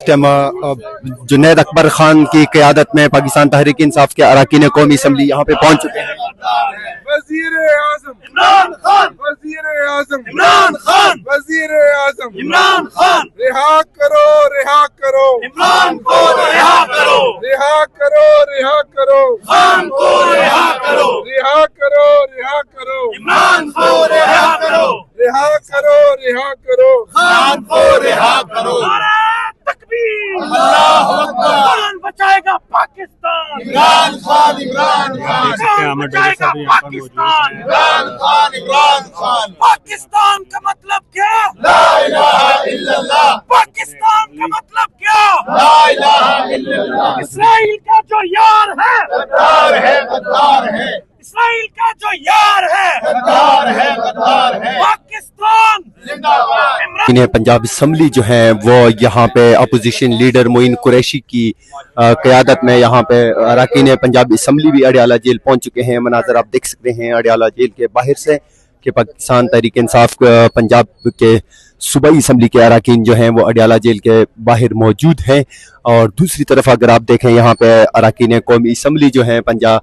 जुनैद अकबर खान की क़यादत में पाकिस्तान तहरीक इंसाफ के अरकान कौमी असम्बली यहाँ पे पहुँच चुके हैं। वज़ीर आज़म इमरान खान, वज़ीर आज़म इमरान खान, वज़ीर आज़म इमरान खान, रिहा करो इमरान को, रिहा करो खान को, रिहा करो इमरान को, रिहा करो खान को, रिहा करो। तकबीर, अल्लाहु अकबर। कौन बचाएगा पाकिस्तान? इमरान खान, कौन बचाएगा पाकिस्तान? इमरान खान। पाकिस्तान का मतलब क्या? ला इलाहा इल्लल्लाह। पाकिस्तान का मतलब क्या? ला इलाहा इल्लल्लाह। इसराइल का जो यार है गद्दार है। इसराइल का जो यार है गद्दार है। पाकिस्तान जिंदाबाद। इन्हें पंजाब असम्बली जो है वो यहाँ पे अपोजिशन लीडर मोइन कुरैशी की क़यादत में यहाँ पे अरकान पंजाब असम्बली भी अडियाला जेल पहुँच चुके हैं। मनाज़र आप देख सकते हैं अडियाला जेल के बाहर से कि पाकिस्तान तहरीक इंसाफ पंजाब के सूबाई असम्बली के अरकान जो हैं वो अडियाला जेल के बाहर मौजूद हैं। और दूसरी तरफ अगर आप देखें यहाँ पे अरकान कौमी असम्बली जो हैं पंजाब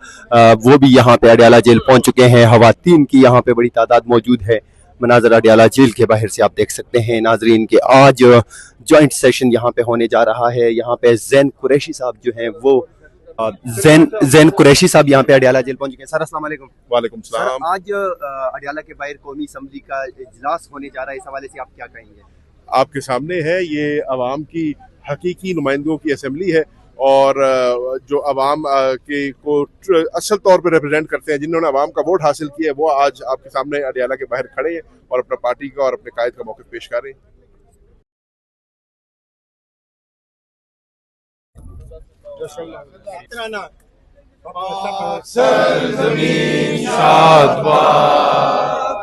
वो भी यहाँ पे अडियाला जेल पहुँच चुके हैं। खवातीन की यहाँ पे बड़ी तादाद मौजूद है। मनाज़र अडियाला जेल के बाहर से आप देख सकते हैं नाजरीन के आज जॉइंट सेशन यहाँ पे होने जा रहा है। यहाँ पे ज़ैन कुरैशी साहब जो हैं वो ज़ैन कुरैशी साहब यहाँ पे अडियाला जेल पहुँच गए। सर अस्सलाम वालेकुम। वालेकुम सलाम। आज अडियाला के बाहर कौमी असम्बली का इजलास होने जा रहा है, इस हवाले से आप क्या कहेंगे? आपके सामने है ये अवाम की हकीकी नुमाइंदों की असम्बली है और जो अवाम के को असल तौर पर रिप्रेजेंट करते हैं, जिन्होंने अवाम का वोट हासिल किया है, वो आज आपके सामने अडियाला के बाहर खड़े हैं और अपना पार्टी का और अपने कायद का मौक़िफ़ पेश कर रहे हैं। सरज़मीन शादबाद,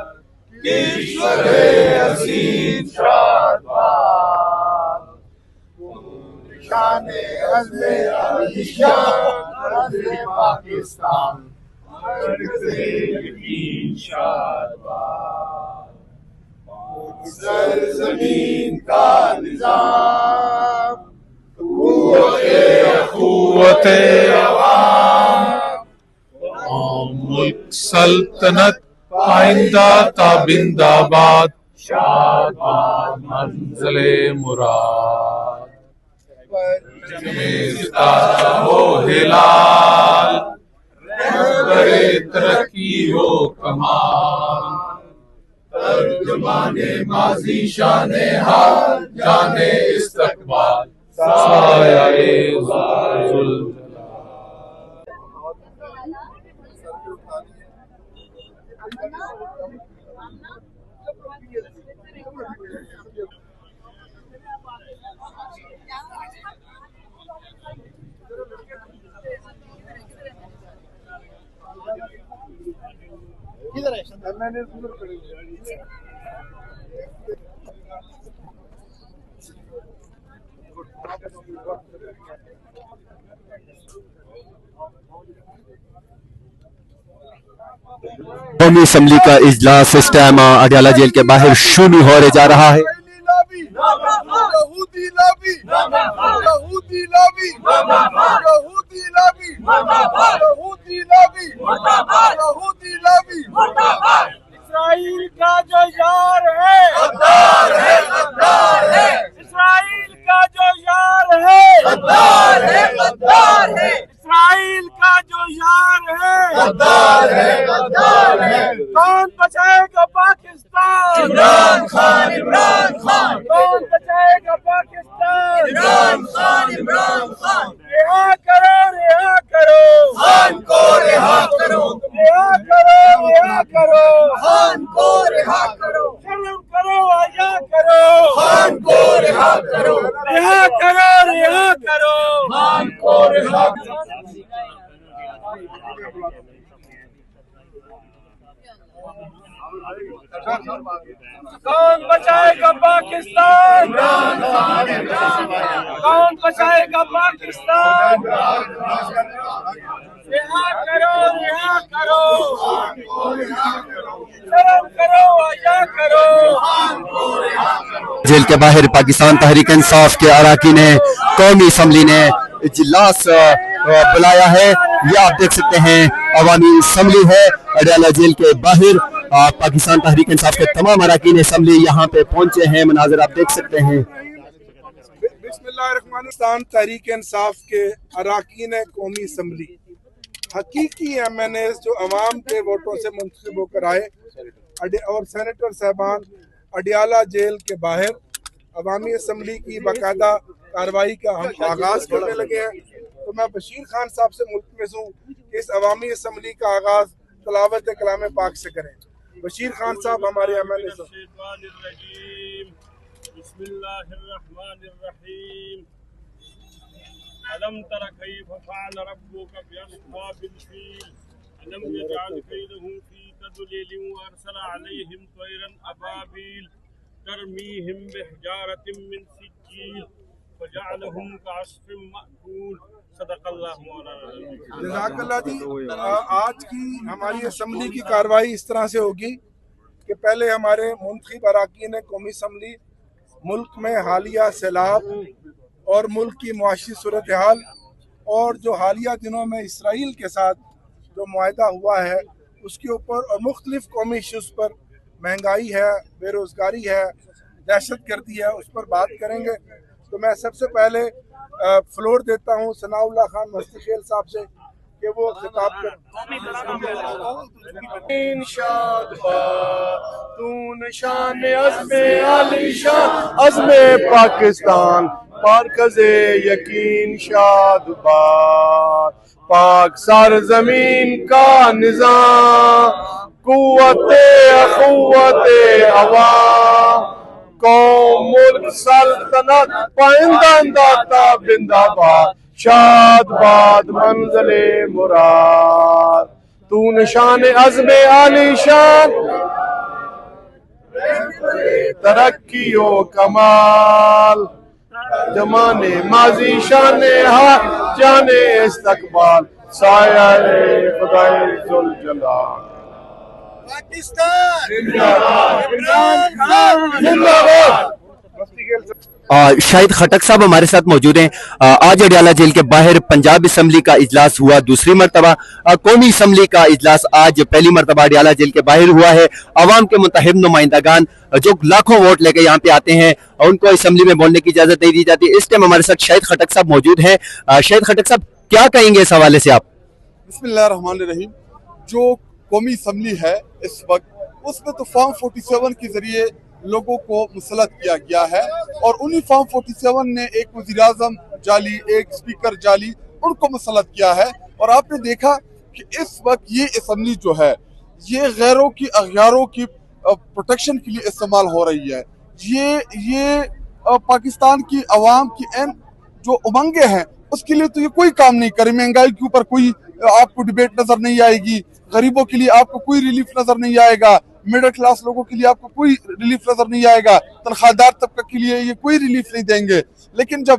ईश्वर हसीन शादबाद, शान अज़्म पाकिस्तान, सरज़मीन का निज़ाम, क़ुव्वत-ए अवाम, मुल्क सल्तनत आइंदा ताबिंदाबाद, शाबाद मंज़िल-ए मुराद, सितारा हो हिलाल, रहबरे तरक्की हो कमाल, तर्जुमाने माज़ी शाने हाल, जाने इस्तक़बाल, साया-ए ज़ुल कौमी असम्बली का इजलास इस टाइम अडियाला जेल के बाहर शुरू होने जा रहा है। इसराइल का जो यार है गद्दार है। इसराइल का जो यार है गद्दार है। इसराइल का जो यार है गद्दार है। कौन बचाएगा पाकिस्तान? इमरान खान। कौन बचाएगा पाकिस्तान? इमरान खान। रिहा करो खान को, रिहा करो खान को, रिहा करो। शर्म करो, हया करो खान को, रिहा करो खान को, रिहा करो। कौन बचाएगा पाकिस्तान? कौन बचाएगा पाकिस्तान? رہا کرو رہا کرو شرم کرو حیا کرو جیل کے باہر پاکستان تحریک انصاف کے اراکین قومی اسمبلی نے اجلاس بلایا ہے. یہ آپ دیکھ سکتے ہیں عوامی اسمبلی ہے اڈیالہ جیل کے باہر. پاکستان تحریک انصاف کے تمام اراکین اسمبلی یہاں پہ پہنچے ہیں. مناظر آپ دیکھ سکتے ہیں. بسم اللہ الرحمن الرحیم. پاکستان تحریک انصاف کے اراکین قومی اسمبلی حقیقی ایم این ایز جو عوام کے ووٹوں سے منتخب ہو کر آئے اور سینیٹر صاحبان اڈیالہ جیل کے باہر عوامی اسمبلی کی باقاعدہ کارروائی کا ہم آغاز کرنے لگے ہیں. تو میں بشیر خان صاحب سے ملتمس ہوں کہ اس عوامی اسمبلی کا آغاز تلاوت کلام پاک سے کریں. بشیر خان صاحب ہمارے ایم این اے. بسم اللہ الرحمن الرحیم. ألم تر كيف فعل ربك بأصحاب الفيل ألم يجعل كيدهم في تضليل وأرسل عليهم طيرا أبابيل ترميهم بحجارة من سجيل فجعلهم كعصف مأكول. صدق اللہ مولانا. جزاک اللہ جی. آج کی ہماری اسمبلی کی کارروائی اس طرح سے ہوگی کہ پہلے ہمارے منتخب اراکین قومی اسمبلی ملک میں حالیہ سیلاب اور ملک کی معاشی صورتحال اور جو حالیہ دنوں میں اسرائیل کے ساتھ جو معاہدہ ہوا ہے اس کے اوپر اور مختلف قومی ایشوز پر مہنگائی ہے, بے روزگاری ہے, دہشت گردی ہے, اس پر بات کریں گے. تو میں سب سے پہلے فلور دیتا ہوں ثناء اللہ خان مستی خیل صاحب سے کہ وہ خطاب کریں. نشان عزم علی شان عزم پاکستان مرکز یقین شاد باد پاک سر زمین کا نظام قوت اخوت عوام قوم ملک سلطنت پائندہ داتا بندہ باد شاد باد منزل مراد تو نشان عزم علی شان ترقی و کمال زمان ماضی شان حال جان استقبال سایہ خدای ذوالجلال. پاکستان زندہ باد عمران خان زندہ باد. شاہد خٹک صاحب ہمارے ساتھ موجود ہیں. آج اڈیالہ جیل کے باہر پنجاب اسمبلی کا اجلاس ہوا دوسری مرتبہ. قومی اسمبلی کا اجلاس آج پہلی مرتبہ اڈیالہ جیل کے باہر ہوا ہے. عوام کے منتخب نمائندگان جو لاکھوں ووٹ لے کے یہاں پہ آتے ہیں ان کو اسمبلی میں بولنے کی اجازت نہیں دی جاتی. اس ٹائم ہمارے ساتھ شاہد خٹک صاحب موجود ہیں. شاہد خٹک صاحب کیا کہیں گے اس حوالے سے آپ؟ بسم اللہ الرحمن الرحیم. جو قومی اسمبلی ہے اس وقت اس میں تو فارم 47 کے ذریعے لوگوں کو مسلط کیا گیا ہے اور انہی فارم 47 نے ایک وزیر اعظم جعلی ایک اسپیکر جعلی ان کو مسلط کیا ہے. اور آپ نے دیکھا کہ اس وقت یہ اسمبلی جو ہے یہ غیروں کی اغیاروں کی پروٹیکشن کے لیے استعمال ہو رہی ہے. یہ پاکستان کی عوام کی اہم جو امنگیں ہیں اس کے لیے تو یہ کوئی کام نہیں کرے. مہنگائی کے اوپر کوئی آپ کو ڈیبیٹ نظر نہیں آئے گی, غریبوں کے لیے آپ کو کوئی ریلیف نظر نہیں آئے گا, میڈل کلاس لوگوں کے لیے آپ کو کوئی ریلیف نظر نہیں آئے گا, تنخواہ دار طبقہ کے لیے یہ کوئی ریلیف نہیں دیں گے. لیکن جب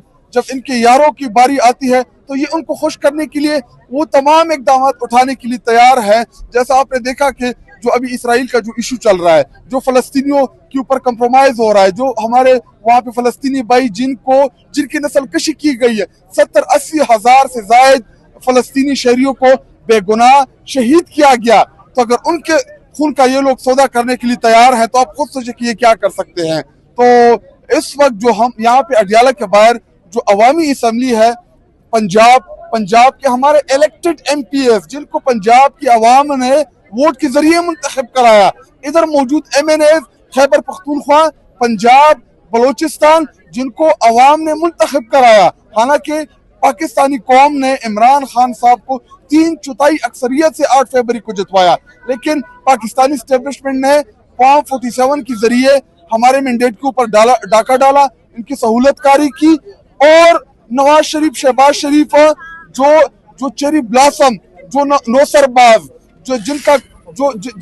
ان کے یاروں کی باری آتی ہے تو یہ ان کو خوش کرنے کے لیے وہ تمام اقدامات اٹھانے کے لیے تیار ہے. جیسا آپ نے دیکھا کہ جو ابھی اسرائیل کا جو ایشو چل رہا ہے, جو فلسطینیوں کے اوپر کمپرومائز ہو رہا ہے, جو ہمارے وہاں پہ فلسطینی بھائی جن کی نسل کشی کی گئی ہے, 70-80 ہزار سے زائد فلسطینی شہریوں کو بے گناہ شہید کیا گیا. تو اگر ان کے خون کا یہ لوگ سودا کرنے کے لیے تیار ہیں تو آپ خود سوچیں کہ یہ کیا کر سکتے ہیں. تو اس وقت جو ہم یہاں پہ اڈیالہ کے باہر جو عوامی اسمبلی ہے پنجاب کے ہمارے الیکٹڈ ایم پی ایس جن کو پنجاب کی عوام نے ووٹ کے ذریعے منتخب کرایا, ادھر موجود M N as Khyber Pakhtunkhwa, Punjab, Balochistan جن کو عوام نے منتخب کرایا. حالانکہ پاکستانی قوم نے عمران خان صاحب کو 3/4 اکثریت سے 8 فروری کو جتوایا, لیکن پاکستانی اسٹیبلشمنٹ نے فارم 47 کے ذریعے ہمارے مینڈیٹ کے اوپر ڈاکہ ڈالا, ان کی سہولت کاری کی. اور نواز شریف, شہباز شریف جو چیری بلاسم, جو نوسر باز,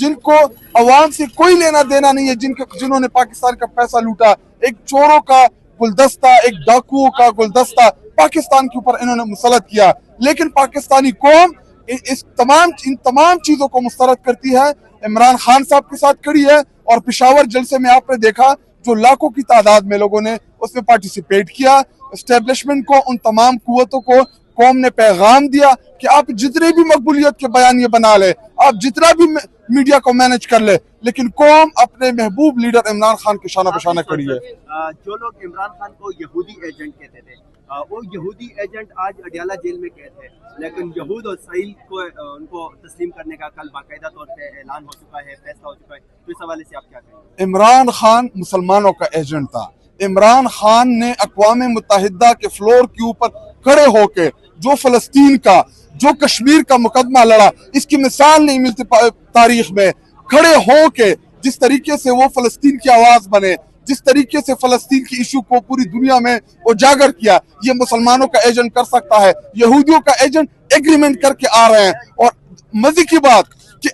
جن کو عوام سے کوئی لینا دینا نہیں ہے, جنہوں نے پاکستان کا پیسہ لوٹا, ایک چوروں کا گلدستہ, ایک ڈاکوؤں کا گلدستہ پاکستان کے اوپر انہوں نے مسلط کیا. لیکن پاکستانی قوم इन तमाम चीजों को मुस्तरद करती है। इमरान खान साहब के साथ खड़ी है और पेशावर जलसे में आपने देखा जो लाखों की तादाद में लोगों ने उसमें पार्टिसिपेट किया। एस्टेब्लिशमेंट को, उन तमाम कुव्वतों को कौम ने पैगाम दिया कि आप जितने भी मकबूलियत के बयानिए बना ले, आप जितना भी मीडिया को मैनेज कर ले, लेकिन कौम अपने महबूब लीडर इमरान खान के शाना बशाना खड़ी है। जो लोग इमरान खान को यहूदी एजेंट कहते थे, वो यहूदी एजेंट आज अडियाला जेल में कैद है, लेकिन यहूद और इसराइल को उनको तस्लीम करने का कल बाकायदा तौर पे ऐलान हो चुका है, फैसला हो चुका है। तो इस हवाले से आप क्या कहेंगे? इमरान खान मुसलमानों का एजेंट था। इमरान खान ने अक़वाम मुत्तहिदा के फ्लोर के ऊपर खड़े होके जो फलस्तीन का, जो कश्मीर का मुकदमा लड़ा, इसकी मिसाल नहीं मिलती तारीख में। खड़े होके जिस तरीके से वो फलस्तीन की आवाज बने, जिस तरीके से फलस्तीन की इशू को पूरी दुनिया में उजागर किया, ये मुसलमानों का एजेंट कर सकता है। यहूदियों का एजेंट एग्रीमेंट करके आ रहे हैं, और मजे की बात कि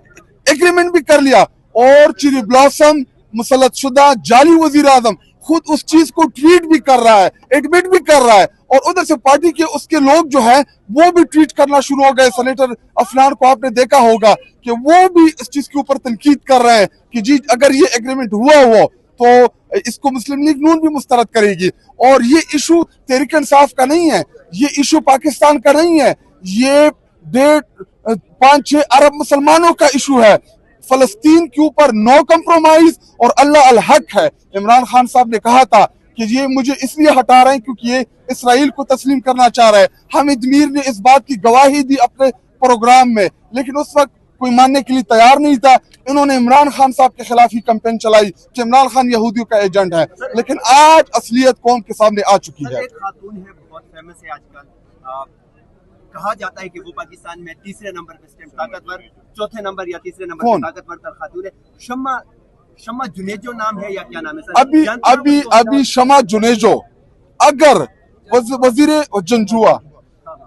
एग्रीमेंट भी कर लिया, और चेरी ब्लॉसम मुसल्लत शुदा जाली वजीर आजम खुद उस चीज को ट्वीट भी कर रहा है, एडमिट भी कर रहा है, और उधर से पार्टी के उसके लोग जो है वो भी ट्वीट करना शुरू हो गए। सेनेटर अफनान को आपने देखा होगा कि वो भी इस चीज के ऊपर तनकीद कर रहे हैं कि जी अगर ये एग्रीमेंट हुआ तो इसको मुस्लिम लीग नून भी मुस्तरद करेगी। और ये इशू तहरीक इंसाफ का नहीं है, ये इशू पाकिस्तान का नहीं है, ये 5-6 अरब मुसलमानों का इशू है। फलस्तीन के ऊपर नो कंप्रोमाइज और अल्लाह अल हक है। इमरान खान साहब ने कहा था कि ये मुझे इसलिए हटा रहे हैं क्योंकि ये इसराइल को तस्लीम करना चाह रहा है। हामिद मीर ने इस बात की गवाही दी अपने प्रोग्राम में, लेकिन उस वक्त कोई मानने के लिए तैयार नहीं था। इन्होंने इमरान खान साहब के खिलाफ ही कैंपेन चलाई कि इमरान खान यहूदियों का एजेंट है, लेकिन आज असलियत कौम के सामने आ चुकी है। एक खातून है, बहुत फेमस है आजकल, कहा जाता है कि वो पाकिस्तान में तीसरे नंबर पे स्टेम ताकतवर, चौथे नंबर या तीसरे नंबर पे ताकतवर खातून है। शम्मा जुनेजो नाम है या क्या नाम है सर? अभी शम्मा जुनेजो अगर वजीर जंजुआ,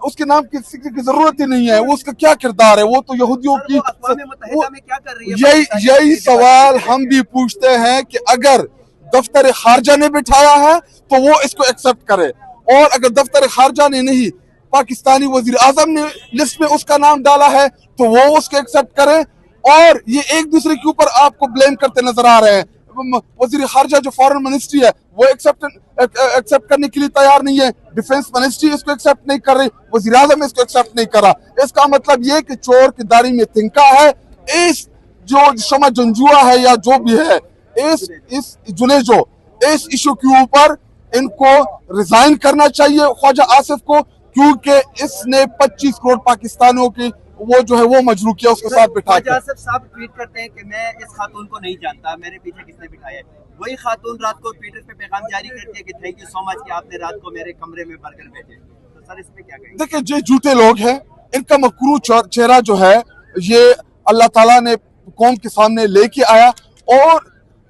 उसके नाम की जरूरत ही नहीं है। वो उसका क्या किरदार है? वो तो यहूदियों की में क्या कर रही है? यही सवाल हम भी पूछते हैं कि अगर दफ्तर खारजा ने बिठाया है तो वो इसको एक्सेप्ट करे, और अगर दफ्तर खारजा ने नहीं, पाकिस्तानी वजीर आजम ने लिस्ट में उसका नाम डाला है तो वो उसको एक्सेप्ट करे। और ये एक दूसरे के ऊपर आपको ब्लेम करते नजर आ रहे हैं। वजीर खारजा जो फॉरेन मिनिस्ट्री है वो एक्सेप्ट करने के लिए तैयार नहीं है, डिफेंस मिनिस्ट्री इसको एक्सेप्ट नहीं कर रही, वजीर आजम इसको एक्सेप्ट नहीं कर रहा। इसका मतलब ये कि चोर की दाढ़ी में तिनका है। इस जो शम्मा जुनेजो है या जो भी है, इस जुनेजो, इस इशू के ऊपर इनको रिजाइन करना चाहिए ख्वाजा आसिफ को, क्योंकि इसने 25 करोड़ पाकिस्तानियों की वो जो है वो मजबूर किया उसके साथ बिठा के। आसिफ साहब ट्वीट करते हैं कि मैं इस खातून को नहीं जानता, मेरे पीछे किसने बिठाया है। वही खातून रात को ट्विटर पे पैगाम जारी करती है कि थैंक यू सो मच कि आपने रात को मेरे कमरे में बर्गर भेजे। तो सर इस पे क्या कहेंगे? देखिए, जो झूठे लोग हैं, इनका मकरू चेहरा जो है ये अल्लाह ताला ने कौम के सामने लेके आया। और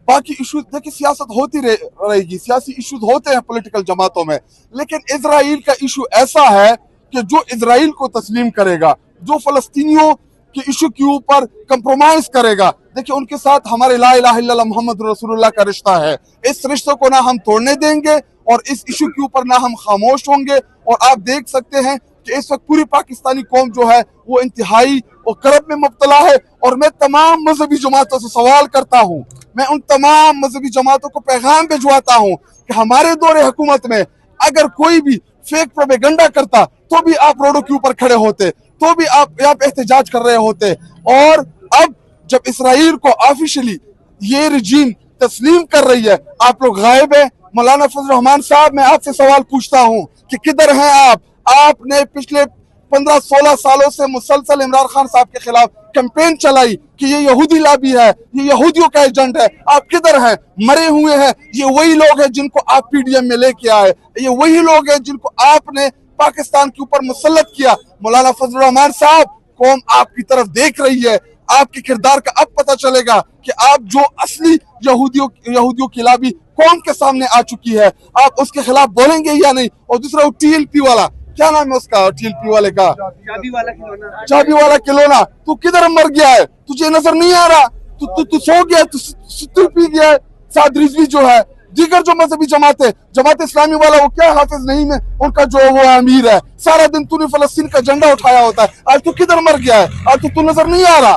बाकी इशू देखिए, सियासत होती रहेगी, सियासी इशूज होते हैं पॉलिटिकल जमातों में, लेकिन इजराइल का इशू ऐसा है कि जो इजराइल को तस्लीम करेगा, जो फलस्तीनियों के इशू के ऊपर कंप्रोमाइज करेगा, देखिए उनके साथ हमारे ला इलाहा इल्लल्लाह मोहम्मद रसूलुल्लाह का रिश्ता है। इस रिश्ते को ना हम तोड़ने देंगे और इस इशू के ऊपर ना हम खामोश होंगे। और आप देख सकते हैं कि इस वक्त पूरी पाकिस्तानी कौम जो है वो इंतहाई और करब में मुब्तला है। और मैं तमाम मजहबी जमातों से सवाल करता हूँ, मैं उन तमाम मजहबी जमातों को पैगाम भिजवाता हूँ कि हमारे दौरे हुकूमत में अगर कोई भी फेक प्रोपेगेंडा करता तो भी आप रोडों के ऊपर खड़े होते, तो भी आप यहाँ पे एहतजाज कर रहे होते। और अब जब इसराइल को ऑफिशियली ये रजीम तस्लीम कर रही है, आप लोग गायब है। मौलाना फजल रहमान साहब, मैं आपसे सवाल पूछता हूँ कि किधर हैं आप? आपने पिछले 15-16 सालों से मुसलसल इमरान खान साहब के खिलाफ कैंपेन चलाई कि ये यहूदी लाबी है, ये यहूदियों का एजेंट है। आप किधर हैं? मरे हुए हैं। ये वही लोग हैं जिनको आप पीडीएम में लेके आए, ये वही लोग हैं जिनको आपने पाकिस्तान के ऊपर मुसल्लत किया। मौलाना फजल रहमान साहब, कौम आपकी तरफ देख रही है। आपके किरदार का अब पता चलेगा कि आप जो असली यहूदियों की लाबी कौम के सामने आ चुकी है, आप उसके खिलाफ बोलेंगे या नहीं? और दूसरा वो टीएलपी वाला, क्या नाम है उसका, टीएलपी वाले का, चाबी वाला खिलौना, तू किधर मर गया है? तुझे नजर नहीं आ रहा? तू सो गया, तू पी गया है। साद रिजवी जो है, दीगर जो मजहबी जमात इस्लामी वाला, वो क्या हाफिज नहीं में उनका जो वो अमीर है, सारा दिन तूने फलस्तीन का झंडा उठाया होता है, आज तू किधर मर गया है, आज तो तू नजर नहीं आ रहा।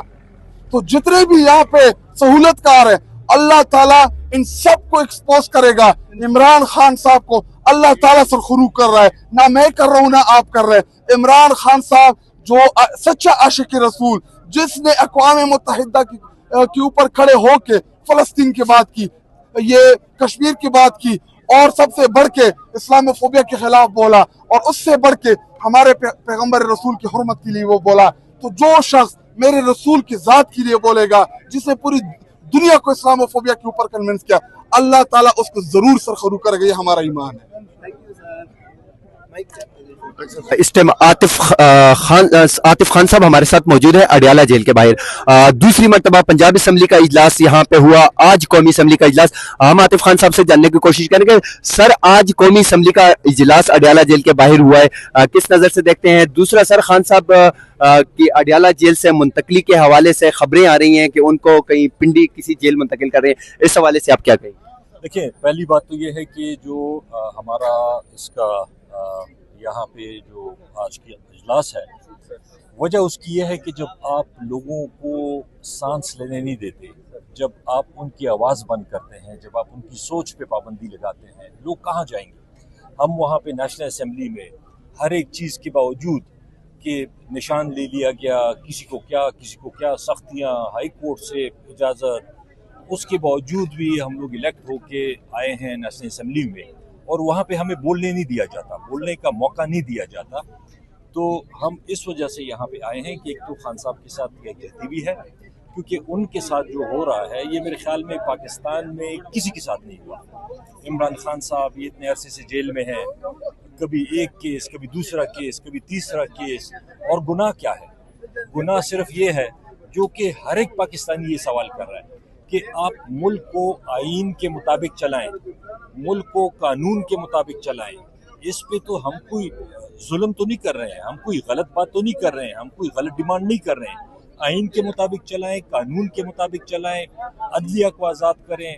तो जितने भी यहाँ पे सहूलतकार है, अल्लाह ताला इन सब को एक्सपोज करेगा। इमरान खान साहब को अल्लाह ताला सरखुरू कर रहा है, ना मैं कर रहा हूँ ना आप कर रहे हैं। इमरान खान साहब जो सच्चा आशिक रसूल, जिसने अक़वाम मुत्तहिदा के ऊपर खड़े होके फलस्तीन की बात की, ये कश्मीर की बात की, और सबसे बढ़ के इस्लामोफोबिया के खिलाफ बोला, और उससे बढ़ के हमारे पैगंबर रसूल की हुर्मत के लिए वो बोला। तो जो शख्स मेरे रसूल की जात के लिए बोलेगा, जिसने पूरी दुनिया को इस्लामोफोबिया के ऊपर कन्विंस किया, अल्लाह ताला उसको जरूर सरखरू करेगा, ये हमारा ईमान है। इस टाइम आतिफ खान साहब हमारे साथ मौजूद है अडियाला जेल के बाहर। दूसरी मरतबा पंजाब असम्बली का इजलास यहाँ पे हुआ, आज कौमी असम्बली का इजलास। हम आतिफ खान साहब से जानने की कोशिश करेंगे, सर आज कौमी असम्बली का इजलास अडियाला जेल के बाहर हुआ है, किस नज़र से देखते हैं? दूसरा सर, खान साहब की अडियाला जेल से मुंतकली के हवाले से खबरें आ रही हैं कि उनको कहीं पिंडी किसी जेल मुंतकिल कर रहे हैं, इस हवाले से आप क्या कहें? देखिए, पहली बात तो ये है कि जो हमारा इसका यहाँ पे जो आज की इजलास है, वजह उसकी ये है कि जब आप लोगों को सांस लेने नहीं देते, जब आप उनकी आवाज़ बंद करते हैं, जब आप उनकी सोच पे पाबंदी लगाते हैं, लोग कहाँ जाएंगे? हम वहाँ पे नेशनल असेंबली में हर एक चीज़ के बावजूद कि निशान ले लिया गया, किसी को क्या सख्तियाँ, हाई कोर्ट से इजाज़त, उसके बावजूद भी हम लोग इलेक्ट होके आए हैं नेशनल असेंबली में, और वहाँ पे हमें बोलने नहीं दिया जाता, बोलने का मौका नहीं दिया जाता। तो हम इस वजह से यहाँ पे आए हैं कि एक तो खान साहब के साथ एक जहती है, क्योंकि उनके साथ जो हो रहा है ये मेरे ख्याल में पाकिस्तान में किसी के साथ नहीं हुआ। इमरान खान साहब ये इतने अरसे से जेल में हैं, कभी एक केस, कभी दूसरा केस, कभी तीसरा केस, और गुनाह क्या है? गुनाह सिर्फ ये है जो कि हर एक पाकिस्तानी ये सवाल कर रहा है कि आप मुल्क को आईन के मुताबिक चलाएं, मुल्क को कानून के मुताबिक चलाएं। इस पे तो हम कोई जुल्म तो नहीं कर रहे हैं, हम कोई गलत बात तो नहीं कर रहे हैं, हम कोई गलत डिमांड नहीं कर रहे हैं। आईन के मुताबिक चलाएं, कानून के मुताबिक चलाएं, अदलिया को आज़ाद करें।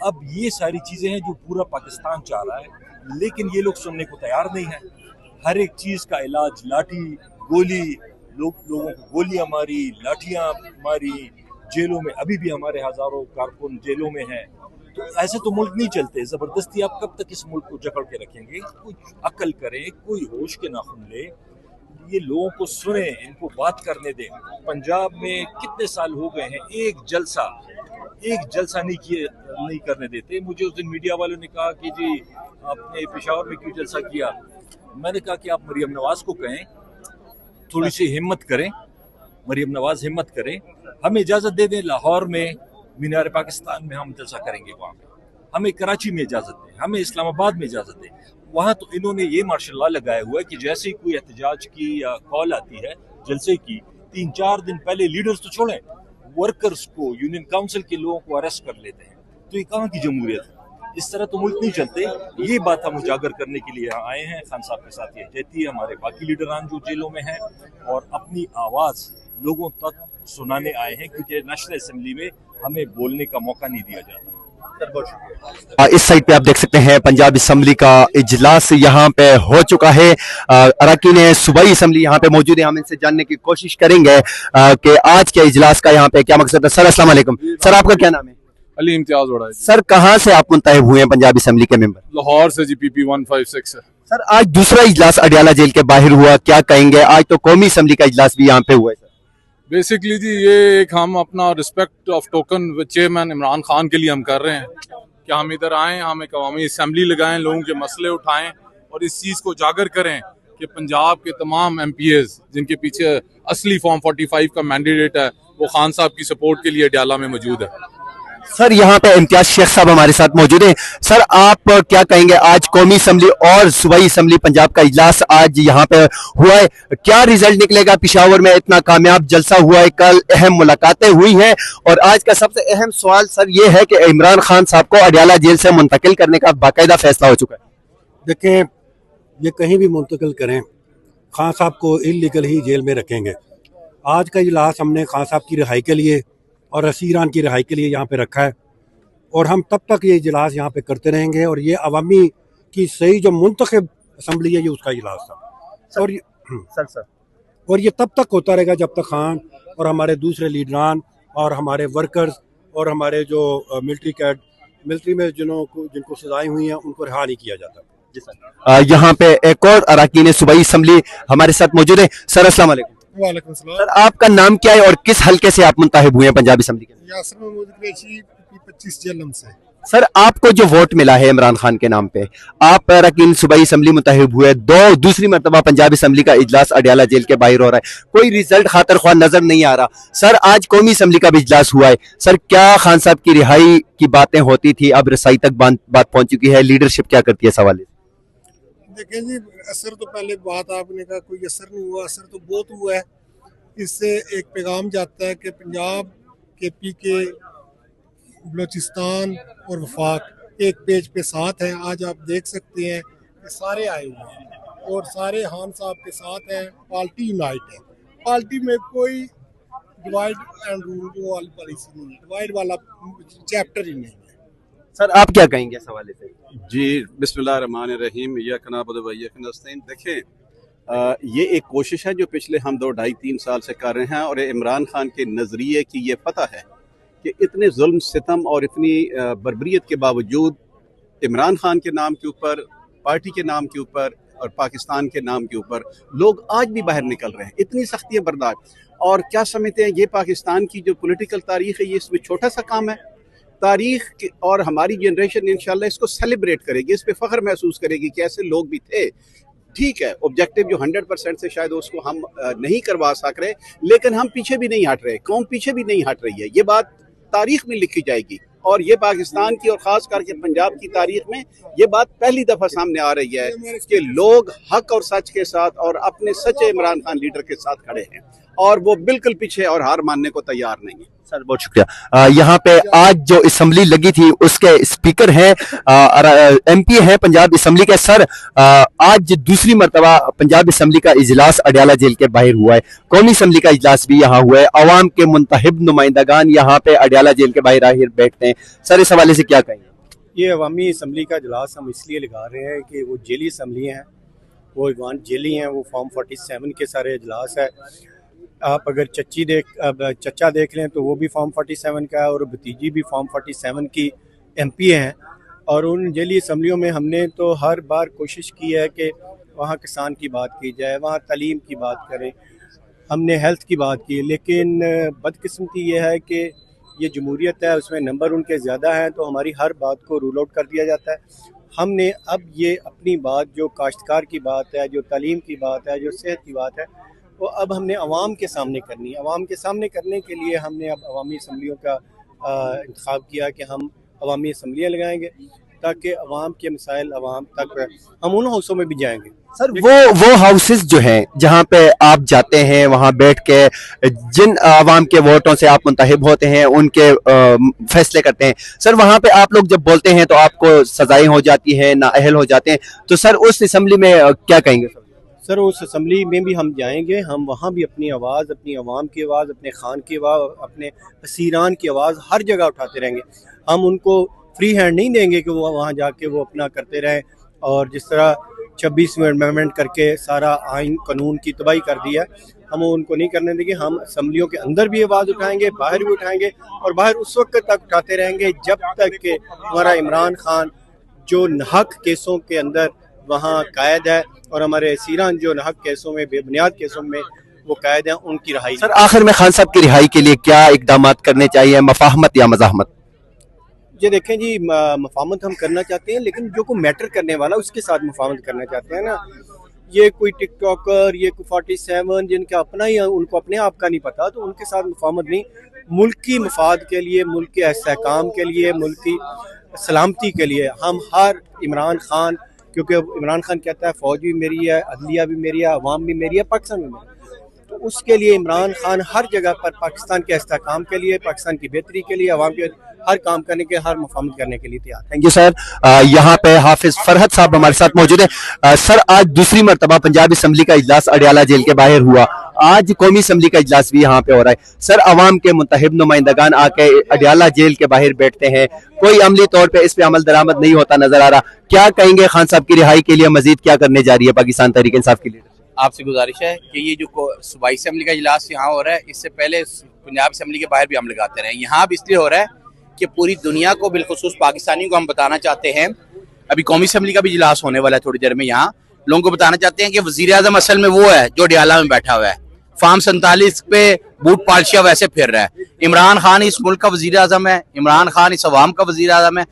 अब ये सारी चीज़ें हैं जो पूरा पाकिस्तान चाह रहा है, लेकिन ये लोग सुनने को तैयार नहीं हैं। हर एक चीज़ का इलाज लाठी गोली, लोगों को गोलियां मारी, लाठियां मारी, जेलों में अभी भी हमारे हजारों कारकुन जेलों में हैं। तो ऐसे तो मुल्क नहीं चलते, जबरदस्ती आप कब तक इस मुल्क को जकड़ के रखेंगे? कोई अक्ल करें, कोई होश के नाखून ले, ये लोगों को सुने, इनको बात करने दें। पंजाब में कितने साल हो गए हैं एक जलसा नहीं करने देते। मुझे उस दिन मीडिया वालों ने कहा कि जी आपने पेशावर में क्यों जलसा किया? मैंने कहा कि आप मरियम नवाज को कहें थोड़ी सी हिम्मत करें, मरियम नवाज हिम्मत करें, हमें इजाज़त दे दें लाहौर में मीनार पाकिस्तान में हम जलसा करेंगे, वहाँ पे हमें कराची में इजाज़त दें, हमें इस्लामाबाद में इजाज़त दें। वहाँ तो इन्होंने ये मार्शल लॉ लगाया हुआ है कि जैसे ही कोई एहतजाज की या कॉल आती है जलसे की, 3-4 दिन पहले लीडर्स तो छोड़ें, वर्कर्स को, यूनियन काउंसिल के लोगों को अरेस्ट कर लेते हैं। तो ये कहाँ की जमहूरियत है? इस तरह तो मुल्क नहीं चलते। ये बात हम उजागर करने के लिए यहाँ आए हैं। खान साहब के साथ ये जहती है, हमारे बाकी लीडरान जो जेलों में हैं, और अपनी आवाज़ लोगों तक सुनाने आए हैं, क्योंकि नेशनल असेंबली में हमें बोलने का मौका नहीं दिया जाता। इस साइड पे आप देख सकते हैं पंजाब असम्बली का इजलास यहाँ पे हो चुका है। अरकान सूबाई असम्बली यहाँ पे मौजूद है, हम इनसे जानने की कोशिश करेंगे कि आज के इजलास का यहाँ पे क्या मकसद है। सर अस्सलाम वालेकुम। सर आपका क्या नाम है? अली इम्तियाज वड़ा। सर कहाँ से आप मुंतखब हुए हैं पंजाब असम्बली के मेंबर? लाहौर से जी, PP 156 है। सर आज दूसरा इजलास अडियाला जेल के बाहर हुआ, क्या कहेंगे? आज तो कौमी असम्बली का इजलास भी यहाँ पे हुआ है। सर बेसिकली जी ये एक हम अपना respect of token chairman Imran Khan के लिए हम कर रहे हैं कि हम इधर आएँ, हम एक अवामी असम्बली लगाएं, लोगों के मसले उठाएं और इस चीज़ को उजागर करें कि पंजाब के तमाम MPs जिनके पीछे असली फॉर्म 45 का मैंडेट है, वो खान साहब की सपोर्ट के लिए अडियाला में मौजूद है। सर यहाँ पे इम्तियाज शेख साहब हमारे साथ मौजूद हैं। सर आप क्या कहेंगे, आज कौमी असम्बली और सूबाई असम्बली पंजाब का इजलास आज यहाँ पे हुआ है, क्या रिजल्ट निकलेगा? पेशावर में इतना कामयाब जलसा हुआ है, कल अहम मुलाकातें हुई हैं, और आज का सबसे अहम सवाल सर ये है कि इमरान खान साहब को अडियाला जेल से मुंतकिल करने का बाकायदा फैसला हो चुका है। देखें, ये कहीं भी मुंतकिल करें, खान साहब को इलीगल ही जेल में रखेंगे। आज का इजलास हमने खान साहब की रिहाई के लिए और रसीरान की रिहाई के लिए यहाँ पे रखा है, और हम तब तक ये इजलास यहाँ पे करते रहेंगे, और ये अवामी की सही जो मुंतखब असम्बली है ये उसका इजलास था, और ये तब तक होता रहेगा जब तक खान और हमारे दूसरे लीडरान और हमारे वर्कर्स और हमारे जो मिलिट्री में जिनको सजाएं हुई हैं उनको रिहा नहीं किया जाता। यहाँ पे एक और अरकान सूबाई असम्बली हमारे साथ मौजूद है। सर अस्सलाम वालेकुम। वालेकुम सलाम। सर आपका नाम क्या है और किस हलके से आप मुंतखब हुए हैं पंजाब असम्बली के? यासर महमूद कुरैशी 25 जेलम से। सर आपको जो वोट मिला है इमरान खान के नाम पे, आप अरकान सूबाई असम्बली मुंतखब हुए, दूसरी मरतबा पंजाब असम्बली का इजलास अडियाला जेल के बाहर हो रहा है, कोई रिजल्ट खातर ख्वाह नजर नहीं आ रहा। सर आज कौमी असम्बली का भी इजलास हुआ है, सर क्या खान साहब की रिहाई की बातें होती थी अब रसाई तक बात पहुंच चुकी है, लीडरशिप क्या करती है सवाल? देखें जी, असर तो पहले बात आपने कहा कोई असर नहीं हुआ, असर तो बहुत हुआ है। इससे एक पैगाम जाता है कि पंजाब के पीके, बलूचिस्तान और वफाक एक पेज पे साथ हैं। आज आप देख सकते हैं कि सारे आए हुए हैं और सारे खान साहब के साथ हैं, पार्टी यूनाइट है। पार्टी में कोई डिवाइड एंड रूल वाली पॉलिसी नहीं है, डिवाइड वाला चैप्टर ही नहीं है। सर आप क्या कहेंगे इस हवाले से? जी बिस्मिल्लाहिर्रहमानिर्रहीम, इय्याका नअबुदु व इय्याका नस्तईन। देखें, ये एक कोशिश है जो पिछले हम 2-2.5-3 साल से कर रहे हैं, और इमरान खान के नज़रिए की ये पता है कि इतने जुल्म सितम और इतनी बर्बरियत के बावजूद इमरान खान के नाम के ऊपर, पार्टी के नाम के ऊपर और पाकिस्तान के नाम के ऊपर लोग आज भी बाहर निकल रहे हैं, इतनी सख्तियाँ बर्दाश्त। और क्या समझते हैं ये पाकिस्तान की जो पॉलिटिकल तारीख है ये इसमें छोटा सा काम है? तारीख और हमारी जनरेशन इंशाल्लाह इसको सेलिब्रेट करेगी, इस पे फ़ख्र महसूस करेगी कि ऐसे लोग भी थे। ठीक है, ऑब्जेक्टिव जो 100% से शायद उसको हम नहीं करवा सक रहे, लेकिन हम पीछे भी नहीं हट रहे, कौम पीछे भी नहीं हट रही है। ये बात तारीख में लिखी जाएगी, और ये पाकिस्तान की और ख़ास करके पंजाब की तारीख में ये बात पहली दफ़ा सामने आ रही है कि लोग हक और सच के साथ और अपने सच्चे इमरान खान लीडर के साथ खड़े हैं, और वो बिल्कुल पीछे और हार मानने को तैयार नहीं है। सर बहुत शुक्रिया। यहाँ पे आज जो असम्बली लगी थी उसके स्पीकर हैं, MP हैं पंजाब असम्बली के। सर आज दूसरी मरतबा पंजाब असम्बली का इजलास अडियाला जेल के बाहर हुआ है, कौमी असम्बली का इजलास भी यहाँ हुआ है, अवाम के मुंतखब नुमाइंदगान यहाँ पे अडियाला जेल के बाहर आखिर बैठते हैं। सर इस हवाले से क्या कहेंगे? ये अवामी असम्बली का इजलास हम इसलिए लगा रहे हैं कि वो जेली असम्बली हैं, वो ईवान जेली हैं, वो फॉर्म 47 के सारे इजलास है। आप अगर चचा देख लें तो वो भी फॉर्म 47 का है, और भतीजी भी फॉर्म 47 की MP हैं। और उन जेली असम्बलियों में हमने तो हर बार कोशिश की है कि वहाँ किसान की बात की जाए, वहाँ तालीम की बात करें, हमने हेल्थ की बात की, लेकिन बदकिस्मती ये है कि ये जमहूरियत है, उसमें नंबर उनके ज़्यादा हैं, तो हमारी हर बात को रूल आउट कर दिया जाता है। हमने अब ये अपनी बात, जो काश्तकार की बात है, जो तालीम की बात है, जो सेहत की बात है, वो अब हमने अवाम के सामने करनी है। अवाम के सामने करने के लिए हमने अब अवामी असम्बलियों का इंतखाब किया कि हम अवामी असम्बलियाँ लगाएंगे ताकि अवाम के मसाइल अवाम तक, हम उन हाउसों में भी जाएंगे। सर वो हाउसेस जो हैं जहाँ पे आप जाते हैं, वहाँ बैठ के जिन आवाम के वोटों से आप मुंतखब होते हैं उनके फैसले करते हैं, सर वहाँ पे आप लोग जब बोलते हैं तो आपको सजाएं हो जाती हैं, नाअहल हो जाते हैं, तो सर उस असम्बली में क्या कहेंगे? सर उस असम्बली में भी हम जाएंगे, हम वहाँ भी अपनी आवाज़, अपनी आवाम की आवाज़, अपने खान की आवाज़, अपने असीरान की आवाज़ हर जगह उठाते रहेंगे। हम उनको फ्री हैंड नहीं देंगे कि वो वहाँ जाके वो अपना करते रहें, और जिस तरह 26वें अमेंडमेंट करके सारा आइन कानून की तबाही कर दिया, हम उनको नहीं करने देंगे। हम असम्बलियों के अंदर भी आवाज़ उठाएंगे, बाहर भी उठाएंगे, और बाहर उस वक्त तक उठाते रहेंगे जब तक कि हमारा इमरान खान जो नाहक केसों के अंदर वहाँ कायद है, और हमारे असीरान जो नाहक केसों में, बेबुनियाद केसों में वो कायद हैं, उनकी रिहाई। सर आखिर में खान साहब की रिहाई के लिए क्या इकदाम करने चाहिए, मफाहमत या मज़ाहमत? ये देखें जी, मफाहमत हम करना चाहते हैं, लेकिन जो को मैटर करने वाला उसके साथ मफाहमत करना चाहते हैं ना। ये कोई टिकटॉकर, ये कोई 47 जिनका अपना ही, उनको अपने आप का नहीं पता, तो उनके साथ मफाहमत नहीं। मुल्क की मफाद के लिए, मुल्क के इस्तेहकाम के लिए, मुल्क की सलामती के लिए हम हर इमरान खान, क्योंकि इमरान खान कहता है फ़ौज भी मेरी है, अदलिया भी मेरी है, अवाम भी मेरी है, पाकिस्तान भी मेरी है, तो उसके लिए इमरान खान हर जगह पर पाकिस्तान के इस्तेहकाम के लिए, पाकिस्तान की बेहतरी के लिए, अवाम के हर काम करने के, हर मुफाहमत करने के लिए तैयार हैं। Thank you sir. यहाँ पे हाफिज फरहत साहब हमारे साथ मौजूद है। सर, आज दूसरी मरतबा पंजाब असम्बली का इजलास अडियाला जेल के बाहर हुआ, आज कौमी असम्बली का इजलास भी यहाँ पे हो रहा है। सर, अवाम के मुंतखब नुमाइंदगान आके अडियाला जेल के बाहर बैठते हैं, कोई अमली तौर पे इस पे अमल दरामद नहीं होता नजर आ रहा, क्या कहेंगे खान साहब की रिहाई के लिए मजीद क्या करने जा रही है पाकिस्तान तहरीक इंसाफ की लीडर? आपसे गुजारिश है कि ये जो सूबाई असम्बली का इजलास यहाँ हो रहा है, इससे पहले पंजाब असम्बली के बाहर भी हम लगाते रहे। यहाँ भी इसलिए हो रहा है कि पूरी दुनिया को, बिलखुसूस पाकिस्तानियों को हम बताना चाहते हैं, अभी कौमी असम्बली का भी इजलास होने वाला है थोड़ी देर में, यहाँ लोगों को बताना चाहते हैं कि वजीर आजम असल में वो है जो अडियाला में बैठा हुआ है, फार्म 47 पे बूट पालशिया वैसे फिर रहा है। इमरान खान इस मुल्क का वजीर आजम है, इमरान खान इस अवाम का वजीर आजम है,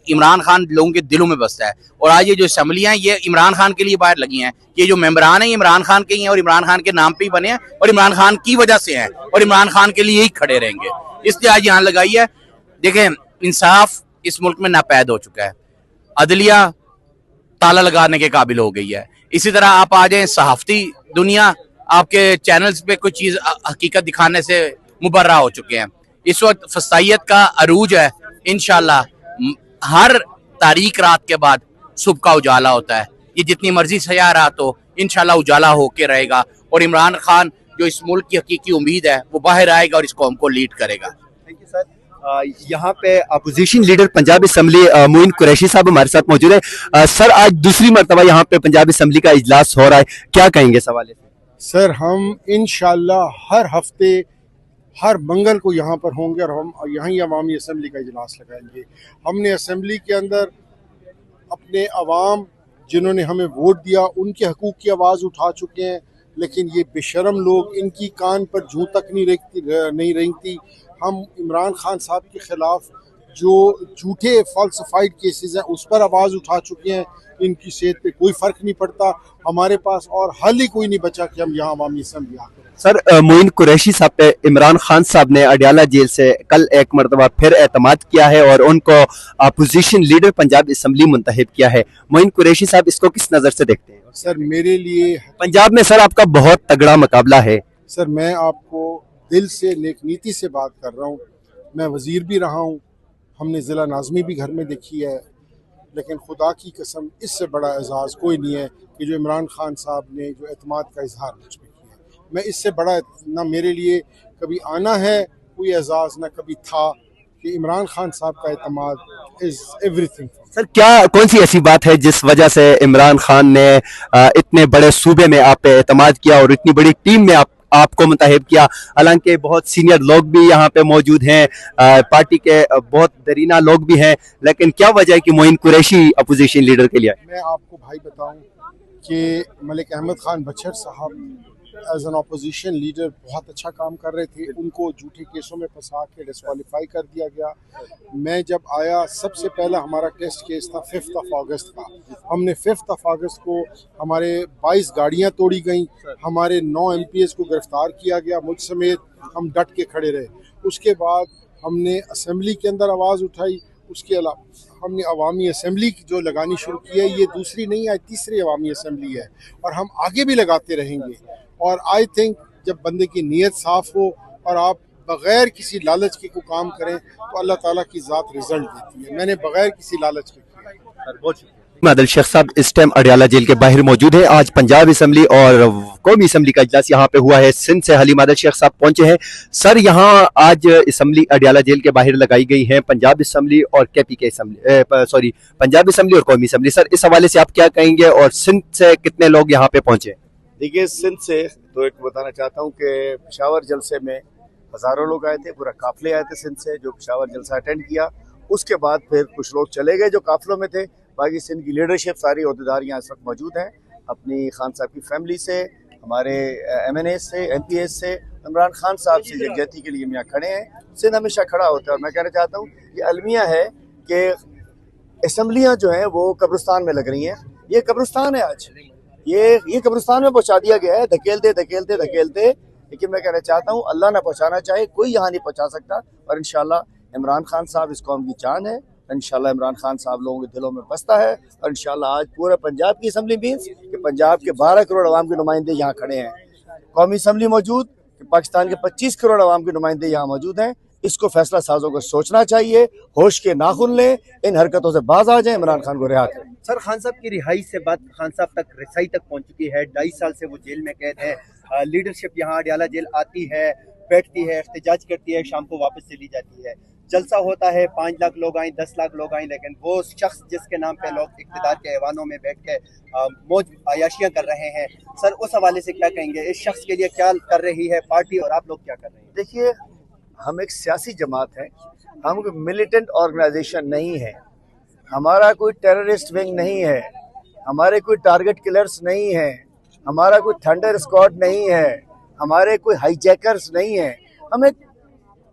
इमरान खान लोगों के दिलों में बसता है। और आज ये जो असम्बलियाँ हैं ये इमरान खान के लिए बाहर लगी हैं, ये जो मेंबरान हैं इमरान खान के ही हैं और इमरान खान के नाम पे ही बने हैं और इमरान खान की वजह से हैं और इमरान खान के लिए ही खड़े रहेंगे, इसलिए आज यहाँ लगाई है। देखें, इंसाफ इस मुल्क में नापैद हो चुका है, अदलिया ताला लगाने के काबिल हो गई है। इसी तरह आप आ जाएं सहाफती दुनिया, आपके चैनल्स पे कोई चीज हकीकत दिखाने से मुबर्रा हो चुके हैं। इस वक्त फसाइयत का अरूज है। इंशाल्लाह हर तारीख रात के बाद सुबह का उजाला होता है, ये जितनी मर्जी सया रात हो इंशाल्लाह उजाला होके रहेगा और इमरान खान जो इस मुल्क की हकीकी उम्मीद है वो बाहर आएगा और इस कौम को लीड करेगा। Thank you sir. यहाँ पे opposition leader Punjab assembly Moin Qureshi साहब हमारे साथ मौजूद है। सर, आज दूसरी मरतबा यहाँ पे पंजाब असम्बली का इजलास हो रहा है, क्या कहेंगे सवाल? सर, हम इंशाल्लाह हर हफ्ते हर मंगल को यहाँ पर होंगे और हम यहीं अवामी असम्बली का इजलास लगाएंगे। हमने असम्बली के अंदर अपने अवाम जिन्होंने हमें वोट दिया उनके हकूक़ की आवाज़ उठा चुके हैं, लेकिन ये बेशरम लोग, इनकी कान पर जूं तक नहीं रेंगती। हम इमरान खान साहब के ख़िलाफ़ जो झूठे फॉल्सिफाइड केसेस हैं उस पर आवाज़ उठा चुके हैं। इनकी सेहत पे कोई फ़र्क नहीं पड़ता, हमारे पास और हल ही कोई नहीं बचा कि हम यहाँ अवामी असम्बली आकर। सर, मोइन कुरैशी साहब पे इमरान खान साहब ने अडियाला जेल से कल एक मरतबा फिर एतमाद किया है और उनको अपोजिशन लीडर पंजाब असम्बली मुंतखब किया है। मोइन कुरैशी साहब इसको किस नज़र से देखते हैं? सर, मेरे लिए पंजाब में सर आपका बहुत तगड़ा मुकाबला है। सर, मैं आपको दिल से नेक नीति से बात कर रहा हूँ, मैं वज़ीर भी रहा हूँ, हमने ज़िला नाज़मी भी घर में देखी है, लेकिन खुदा की कसम इससे बड़ा एजाज़ कोई नहीं है कि जो इमरान खान साहब ने जो एतमाद का इजहार मुझ पर किया है। मैं इससे बड़ा ना मेरे लिए कभी आना है कोई एजाज़ ना कभी था कि इमरान खान साहब का एतमाद इज़ एवरीथिंग। सर, क्या कौन सी ऐसी बात है जिस वजह से इमरान खान ने इतने बड़े सूबे में आप पे एतमाद किया और इतनी बड़ी टीम में आपको मुंतखब किया? हालांकि बहुत सीनियर लोग भी यहाँ पे मौजूद हैं, पार्टी के बहुत दरीना लोग भी हैं, लेकिन क्या वजह है कि मोइन कुरैशी अपोजिशन लीडर के लिए? मैं आपको भाई बताऊं कि मलिक अहमद खान बचर साहब एज एन अपोजिशन लीडर बहुत अच्छा काम कर रहे थे, उनको झूठे केसों में फंसा के डिस्क्वालीफाई कर दिया गया। मैं जब आया सबसे पहला हमारा टेस्ट केस था 5 अगस्त का। हमने 5 अगस्त को हमारे 22 गाड़ियां तोड़ी गईं, हमारे 9 MPs को गिरफ्तार किया गया, मुझ समेत हम डट के खड़े रहे। उसके बाद हमने असम्बली के अंदर आवाज़ उठाई, उसके अलावा हमने अवामी असम्बली जो लगानी शुरू की है, ये दूसरी नहीं है, तीसरी अवामी असम्बली है और हम आगे भी लगाते रहेंगे। और आई थिंक जब बंदे की नीयत साफ़ हो और आप बग़ैर किसी लालच के को काम करें तो अल्लाह ताला की ज़ात रिजल्ट देती है। मैंने बग़ैर किसी लालच के किया। मादल शेख साहब इस टाइम अडियाला जेल के बाहर मौजूद है। आज पंजाब असम्बली और कौमी असम्बली का इजलास यहाँ पे हुआ है। सिंध से हली मादल शेख साहब पहुंचे हैं। सर, यहाँ आज असम्बली अडियाला जेल के बाहर लगाई गई है, पंजाब असम्बली और KP के असम्बली, पंजाब असम्बली और कौमी असम्बली। सर, इस हवाले से आप क्या कहेंगे और सिंध से कितने लोग यहाँ पे पहुंचे? देखिए, सिंध से तो एक बताना चाहता हूँ कि पेशावर जलसे में हज़ारों लोग आए थे, पूरा काफिले आए थे सिंध से जो पेशावर जलसा अटेंड किया। उसके बाद फिर कुछ लोग चले गए जो काफिलों में थे। बाकी सिंध की लीडरशिप सारी अहदेदार यहाँ इस वक्त मौजूद हैं, अपनी खान साहब की फैमिली से, हमारे MNA से, MPs से, इमरान खान साहब से यकजहती के लिए हम यहाँ खड़े हैं। सिंध हमेशा खड़ा होता है और मैं कहना चाहता हूँ ये अलमिया है कि असम्बलियाँ जो हैं वो कब्रिस्तान में लग रही हैं। ये कब्रिस्तान है, आज ये कब्रिस्तान में पहुँचा दिया गया है, धकेलते। लेकिन मैं कहना चाहता हूँ अल्लाह ना पहुँचाना चाहे, कोई यहाँ नहीं पहुँचा सकता। और इंशाल्लाह इमरान खान साहब इस कौम की जान है, इंशाल्लाह इमरान खान साहब लोगों के दिलों में बसता है। और इंशाल्लाह आज पूरा पंजाब की असम्बली मीन्स कि पंजाब के 12 करोड़ अवाम के नुमाइंदे यहाँ खड़े हैं। कौमी असम्बली मौजूद, पाकिस्तान के 25 करोड़ अवाम के नुमाइंदे यहाँ मौजूद हैं। اس کو فیصلہ سازوں کو سوچنا چاہیے, ہوش کے ناخن لیں, ان حرکتوں سے باز آ جائیں, عمران خان کو رہا کریں. سر خان صاحب کی رہائی سے بات خان صاحب تک رسائی تک پہنچ چکی ہے, 2.5 سال سے وہ جیل میں قید ہے. لیڈرشپ یہاں اڈیالہ جیل آتی ہے, بیٹھتی ہے, احتجاج کرتی ہے, شام کو واپس چلی جاتی ہے. جلسہ ہوتا ہے, 5 لاکھ لوگ آئیں, 10 لاکھ لوگ آئیں, لیکن وہ شخص جس کے نام پہ لوگ اقتدار کے ایوانوں میں بیٹھ کے موج عیاشیاں کر رہے ہیں, سر اس حوالے سے کیا کہیں گے؟ اس شخص کے لیے کیا کر رہی ہے پارٹی اور آپ لوگ کیا کر رہے ہیں؟ دیکھیے, ہم ایک سیاسی جماعت ہیں, ہم کوئی ملیٹنٹ آرگنائزیشن نہیں ہے, ہمارا کوئی ٹیررسٹ ونگ نہیں ہے, ہمارے کوئی ٹارگٹ کلرز نہیں ہیں, ہمارا کوئی تھنڈر اسکواڈ نہیں ہے, ہمارے کوئی ہائی جیکرز نہیں ہیں. ہم ایک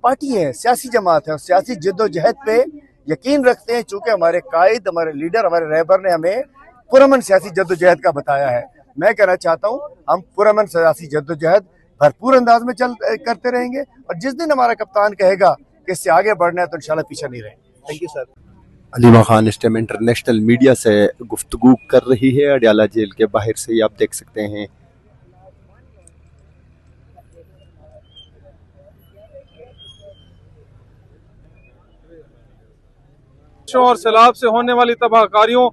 پارٹی ہے, سیاسی جماعت ہے, اور سیاسی جد و جہد پہ یقین رکھتے ہیں, چونکہ ہمارے قائد, ہمارے لیڈر, ہمارے رہبر نے ہمیں پرامن سیاسی جد و جہد کا بتایا ہے. میں کہنا چاہتا ہوں ہم پرامن سیاسی جد و جہد بھرپور انداز میں کرتے رہیں گے, اور جس دن ہمارا کپتان کہے گا کہ اس سے آگے بڑھنا ہے تو انشاءاللہ پیچھے نہیں رہیں. Thank you sir. Aleema Khan اس ٹائم انٹرنیشنل میڈیا سے گفتگو کر رہی ہے اڈیالہ جیل کے باہر سے, یہ آپ دیکھ سکتے ہیں. اور سیلاب سے ہونے والی تباہ کاریوں,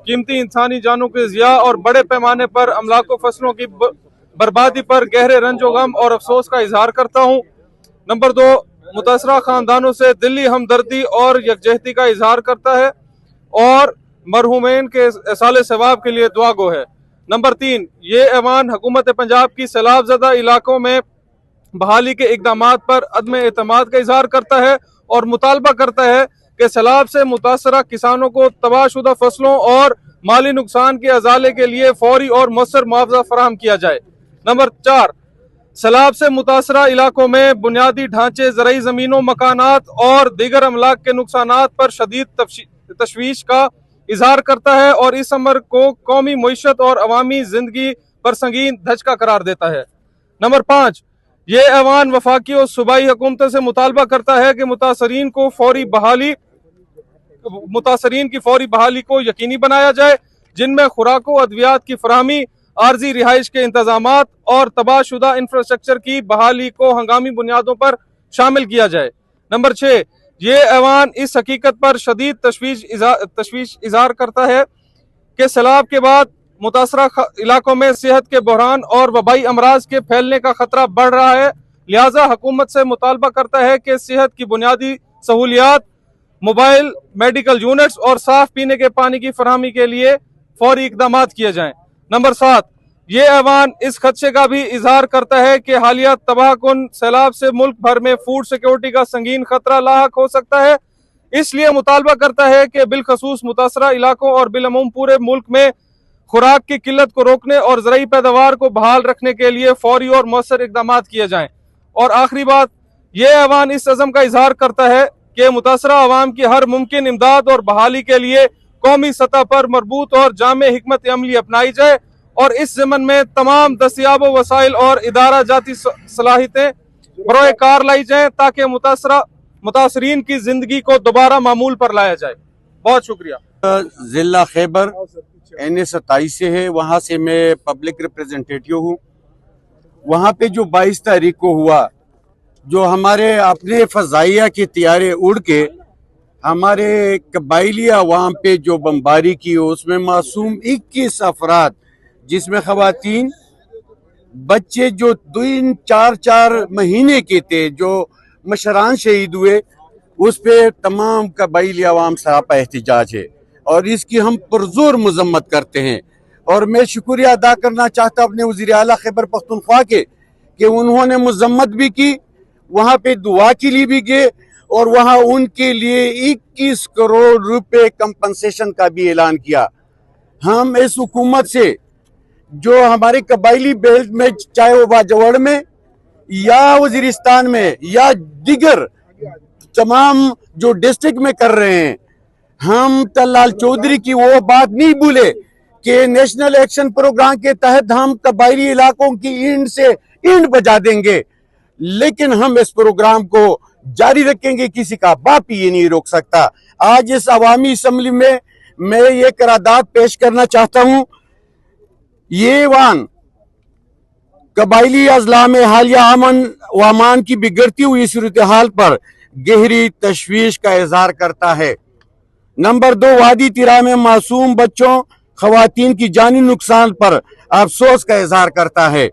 قیمتی انسانی جانوں کے ضیاع اور بڑے پیمانے پر املاک و فصلوں کی بربادی پر گہرے رنج و غم اور افسوس کا اظہار کرتا ہوں. نمبر 2, متاثرہ خاندانوں سے دلی ہمدردی اور یکجہتی کا اظہار کرتا ہے اور مرحومین کے ایصال ثواب کے لیے دعا گو ہے. نمبر 3, یہ ایوان حکومت پنجاب کی سیلاب زدہ علاقوں میں بحالی کے اقدامات پر عدم اعتماد کا اظہار کرتا ہے اور مطالبہ کرتا ہے کہ سیلاب سے متاثرہ کسانوں کو تباہ شدہ فصلوں اور مالی نقصان کے ازالے کے لیے فوری اور مؤثر معاوضہ فراہم کیا جائے. نمبر 4, سیلاب سے متاثرہ علاقوں میں بنیادی ڈھانچے, زرعی زمینوں, مکانات اور دیگر املاک کے نقصانات پر شدید تشویش کا اظہار کرتا ہے اور اس امر کو قومی معیشت اور عوامی زندگی پر سنگین دھچکا قرار دیتا ہے. نمبر 5, یہ ایوان وفاقی اور صوبائی حکومتوں سے مطالبہ کرتا ہے کہ متاثرین کی فوری بحالی کو یقینی بنایا جائے, جن میں خوراک و ادویات کی فراہمی, عارضی رہائش کے انتظامات اور تباہ شدہ انفراسٹرکچر کی بحالی کو ہنگامی بنیادوں پر شامل کیا جائے. نمبر 6, یہ ایوان اس حقیقت پر شدید تشویش اظہار کرتا ہے کہ سیلاب کے بعد متاثرہ علاقوں میں صحت کے بحران اور وبائی امراض کے پھیلنے کا خطرہ بڑھ رہا ہے. لہٰذا حکومت سے مطالبہ کرتا ہے کہ صحت کی بنیادی سہولیات, موبائل میڈیکل یونٹس اور صاف پینے کے پانی کی فراہمی کے لیے فوری اقدامات کیے جائیں. نمبر 7, یہ ایوان اس خدشے کا بھی اظہار کرتا ہے کہ حالیہ تباہ کن سیلاب سے ملک بھر میں فوڈ سیکیورٹی کا سنگین خطرہ لاحق ہو سکتا ہے. اس لیے مطالبہ کرتا ہے کہ بالخصوص متاثرہ علاقوں اور بالعموم پورے ملک میں خوراک کی قلت کو روکنے اور زرعی پیداوار کو بحال رکھنے کے لیے فوری اور مؤثر اقدامات کیے جائیں. اور آخری بات, یہ ایوان اس عزم کا اظہار کرتا ہے کہ متاثرہ عوام کی ہر ممکن امداد اور بحالی کے لیے قومی سطح پر مربوط اور جامع حکمت عملی اپنائی جائے اور اس ضمن میں تمام دستیاب وسائل اور ادارہ جاتی صلاحیتیں بروئے کار لائی جائیں تاکہ متاثرین کی زندگی کو دوبارہ معمول پر لایا جائے. بہت شکریہ. ضلع خیبر NA27 سے ہے, وہاں سے میں پبلک ریپریزنٹیٹیو ہوں. وہاں پہ جو 22 تاریخ کو ہوا, جو ہمارے اپنے فضائیہ کے طیارے اڑ کے ہمارے قبائلی عوام پہ جو بمباری کی, اس میں معصوم 21 افراد, جس میں خواتین, بچے جو 4 مہینے کے تھے, جو مشران شہید ہوئے, اس پہ تمام قبائلی عوام سراپا احتجاج ہے اور اس کی ہم پرزور مذمت کرتے ہیں. اور میں شکریہ ادا کرنا چاہتا اپنے وزیر اعلیٰ خیبر پختونخوا کے کہ انہوں نے مذمت بھی کی, وہاں پہ دعا کے لیے بھی گئے اور وہاں ان کے لیے 21 کروڑ روپے کمپنسیشن کا بھی اعلان کیا. ہم اس حکومت سے جو ہمارے قبائلی بیلٹ میں, چاہے وہ باجوڑ میں یا وزیرستان میں یا دیگر تمام جو ڈسٹرکٹ میں کر رہے ہیں, ہم لال چودھری کی وہ بات نہیں بھولے کہ نیشنل ایکشن پروگرام کے تحت ہم قبائلی علاقوں کی اینڈ سے اینڈ بجا دیں گے, لیکن ہم اس پروگرام کو جاری رکھیں گے, کسی کا باپ یہ نہیں روک سکتا. آج اس عوامی اسمبلی میں میں یہ قرارداد پیش کرنا چاہتا ہوں. یہ ایوان قبائلی اضلاع میں حالیہ امن و امان کی بگڑتی ہوئی صورتحال پر गहरी तशवीश का इजहार करता है। नंबर 2, वादी तिरा में मासूम बच्चों खवातीन की जानी नुकसान पर अफसोस का इजहार करता है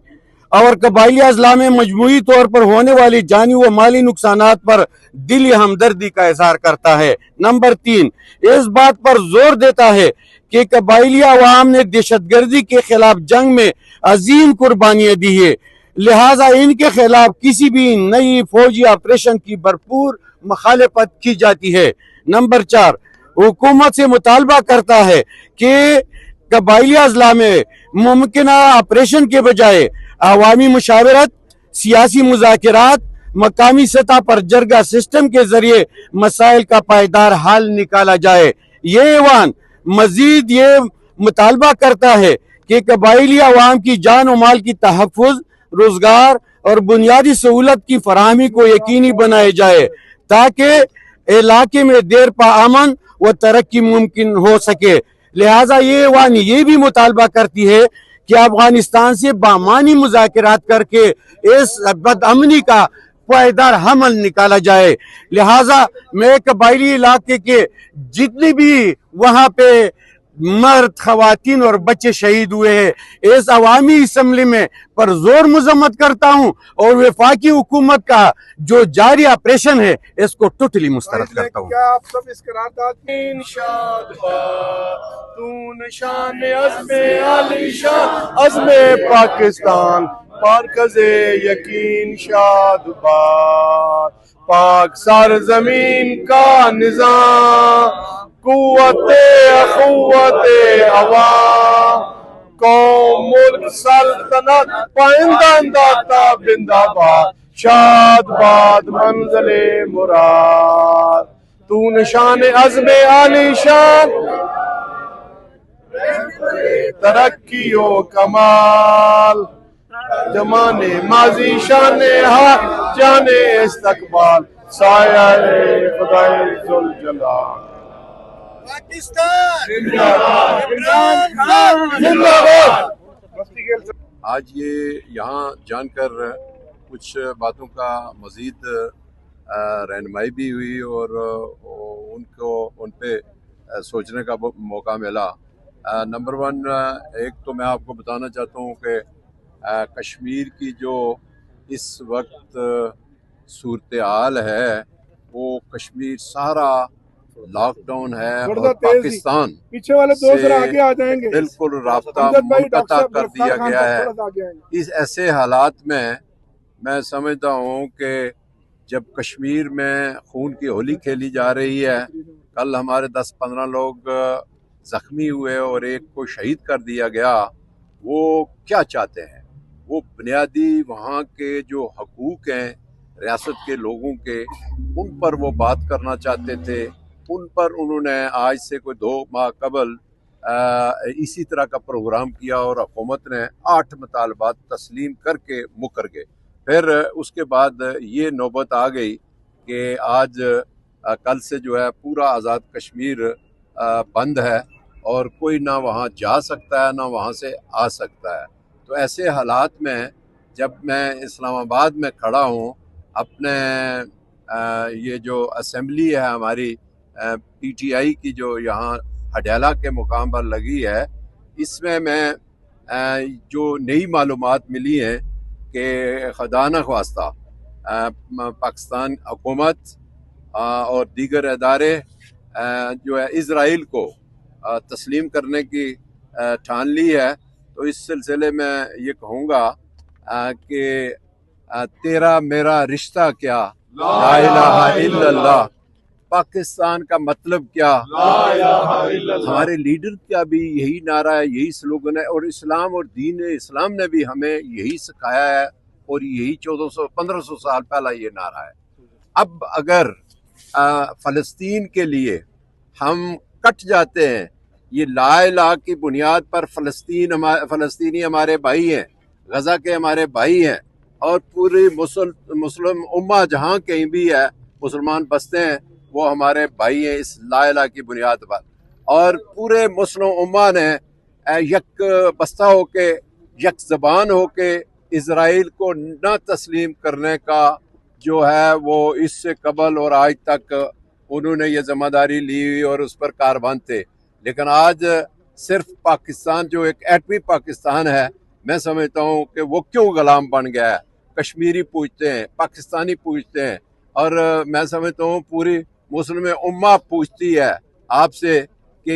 और कबाइली अजला में मजमूई तौर पर होने वाली जानी व माली नुकसानात पर दिली हमदर्दी का इजहार करता है। नंबर 3, इस बात पर जोर देता है कि कबाइली अवाम ने दहशतगर्दी के खिलाफ जंग में अजीम कुर्बानियां दी है, लिहाजा इनके खिलाफ किसी भी नई फौजी ऑपरेशन की भरपूर मुखालफत की जाती है। नंबर 4, हुकूमत से मुतालबा करता है कि कबाइली अजला में मुमकिन ऑपरेशन के बजाय अवामी मुशावरत, सियासी मुज़ाकरात, मकामी सतह पर जरगा सिस्टम के जरिए मसाइल का पायदार हल निकाला जाए। ये ऐवान मजीद ये मुतालबा करता है कि कबाइली अवाम की जान और माल की तहफ़्फ़ुज़, रोजगार और बुनियादी सहूलत की फराहमी को यकीनी बनाया जाए ताकि इलाके में देर पा अमन व तरक्की मुमकिन हो सके। लिहाजा ये ऐवान ये भी मुतालबा करती है कि अफगानिस्तान से बामानी मुज़ाकरात करके इस बदअमनी का पायदार हमल निकाला जाए। लिहाजा मैं कबाइली इलाके के जितने भी वहाँ पे मर्द, खवातीन और बच्चे शहीद हुए हैं, इस अवामी असम्बली में पर जोर मजम्मत करता हूँ और वफाकी हुकूमत का जो जारी ऑपरेशन है इसको टोटली मुस्तरद करता हूँ। क्या आप सब इस करारदाद में अज़्मे पाकिस्तान मरकज़े यकीन शादबाद, पाक सरज़मीन का निज़ाम कुव्वते अख़ुव्वते अवाम, कौम मुल्क सल्तनत पाइंदा बिंदाबाद, शादबाद मंज़िले मुराद, तू निशान अज़्मे आलीशान तरक्की ओ कमाल, जमाने माजी शाने हाल जाने इस्तकबाल, साया खुदाए जुल जलाल। पाकिस्तान जिंदाबाद, इमरान खान जिंदाबाद। आज ये यहाँ जानकर कुछ बातों का मज़ीद रहनुमाई भी हुई और उनको उन पे सोचने का मौका मिला। नंबर 1, एक तो मैं आपको बताना चाहता हूँ कि कश्मीर की जो इस वक्त सूरत हाल है वो कश्मीर सारा लॉकडाउन है और पाकिस्तान पीछे वाले दोस्त आगे आ जाएंगे, बिल्कुल राब्ता मुनक़ता कर दिया गया है। इस ऐसे हालात में मैं समझता हूँ कि जब कश्मीर में खून की होली खेली जा रही है, कल हमारे 10-15 लोग ज़ख्मी हुए और एक को शहीद कर दिया गया, वो क्या चाहते हैं? वो बुनियादी वहाँ के जो हकूक़ हैं रियासत के लोगों के, उन पर वो बात करना चाहते थे। उन पर उन्होंने आज से कोई 2 माह कबल इसी तरह का प्रोग्राम किया और हुकूमत ने 8 मुतालबात तस्लीम करके मुकर गए। फिर उसके बाद ये नौबत आ गई कि आज कल से जो है पूरा आज़ाद कश्मीर बंद है और कोई ना वहाँ जा सकता है ना वहाँ से आ सकता है। तो ऐसे हालात में जब मैं इस्लामाबाद में खड़ा हूँ, अपने ये जो असेंबली है हमारी PTI की जो यहाँ हडियाला के मुकाम पर लगी है, इसमें मैं जो नई मालूमात मिली हैं कि खुदा न ख्वास्ता पाकिस्तान हुकूमत और दीगर अदारे जो है इज़राइल को तस्लीम करने की ठान ली है। तो इस सिलसिले में ये कहूँगा कि तेरा मेरा रिश्ता क्या, ला इलाहा इल्लल्लाह, पाकिस्तान का मतलब क्या, ला इलाहा इल्लल्लाह। हमारे लीडर का भी यही नारा है, यही स्लोगन है और इस्लाम और दीन इस्लाम ने भी हमें यही सिखाया है और यही 1400-1500 साल पहला ये नारा है। अब अगर फ़लस्तीन के लिए हम कट जाते हैं, ये ला इलाहा की बुनियाद पर फ़लस्तीनी हमारे भाई हैं, गज़ा के हमारे भाई हैं और पूरी मुस्लिम उम्मा जहाँ कहीं भी है मुसलमान बसते हैं वो हमारे भाई हैं इस ला इलाहा की बुनियाद पर। और पूरे मुस्लिम उम्मा ने यक बस्ता होके, यक ज़बान होके इज़राइल को न तस्लीम करने का जो है वो इससे कबल और आज तक उन्होंने ये जिम्मेदारी ली हुई और उस पर कारबान थे। लेकिन आज सिर्फ पाकिस्तान जो एक एटमी पाकिस्तान है, मैं समझता हूँ कि वो क्यों गुलाम बन गया है। कश्मीरी पूछते हैं, पाकिस्तानी पूछते हैं, और मैं समझता हूँ पूरी मुस्लिम उम्मा पूछती है आपसे कि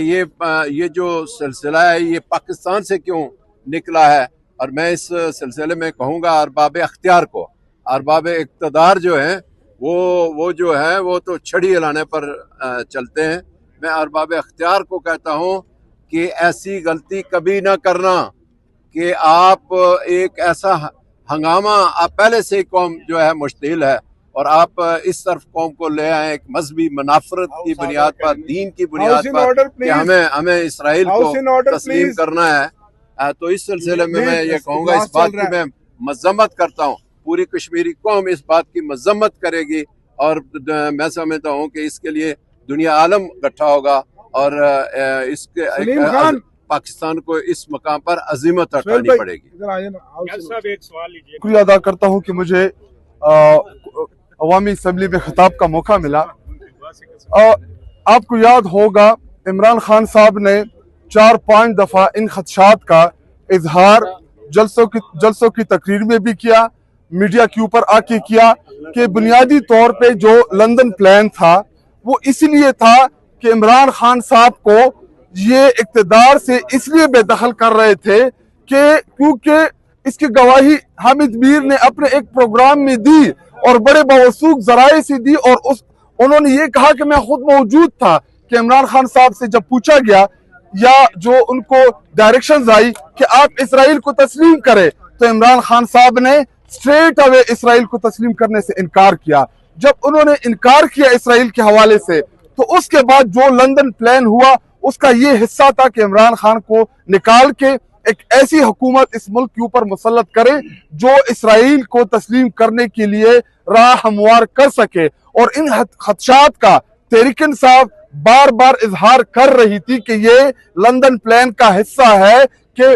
ये जो सिलसिला है ये पाकिस्तान से क्यों निकला है। और मैं इस सिलसिले में कहूँगा अरबाब अख्तियार को, अरबाब इक़्तिदार जो हैं वो जो है वो तो छड़ी हिलाने पर चलते हैं। मैं अरबाब अख्तियार को कहता हूँ कि ऐसी गलती कभी ना करना कि आप एक ऐसा हंगामा, आप पहले से कौम जो है मुश्तिल है और आप इस तरफ कौम को ले आए एक मजहबी मुनाफरत की बुनियाद पर, दीन की बुनियाद पर कि हमें इसराइल को तस्लीम करना है। तो इस सिलसिले में मैं ये कहूँगा, इस बात की मैं मजम्मत करता हूँ, पूरी कश्मीरी कौम इस बात की मजम्मत करेगी और मैं समझता हूँ कि इसके लिए दुनिया आलम इकट्ठा होगा और इसके पाकिस्तान को इस मकाम पर अजीमत हटानी पड़ेगी। शुक्रिया अदा करता हूँ कि मुझे अवामी असम्बली में खिताब का मौका मिला। आपको याद होगा इमरान खान साहब ने 4-5 दफ़ा इन खदशात का इजहार जलसों की तकरीर में भी किया, मीडिया के ऊपर आके किया कि बुनियादी तौर पे जो लंदन प्लान था वो इसलिए था कि इमरान खान साहब को ये इक़्तिदार से इसलिए बेदखल कर रहे थे कि क्योंकि इसकी गवाही हामिद मीर ने अपने एक प्रोग्राम में दी और बड़े बावसूख ज़राए से दी, और उन्होंने ये कहा कि मैं खुद मौजूद था कि इमरान खान साहब से जब पूछा गया या जो उनको डायरेक्शंस आई कि आप इसराइल को तस्लीम करें, तो इमरान खान साहब ने स्ट्रेट अवे इसराइल को तस्लीम करने से इनकार किया। जब उन्होंने इनकार किया इसराइल के हवाले से, तो उसके बाद जो लंदन प्लान हुआ उसका ये हिस्सा था कि इमरान खान को निकाल के एक ऐसी हुकूमत इस मुल्क के ऊपर मुसल्लत करे जो इसराइल को तस्लीम करने के लिए राह हमवार कर सके। और इन खदशात का तहरीक इंसाफ बार बार इजहार कर रही थी कि ये लंदन प्लान का हिस्सा है कि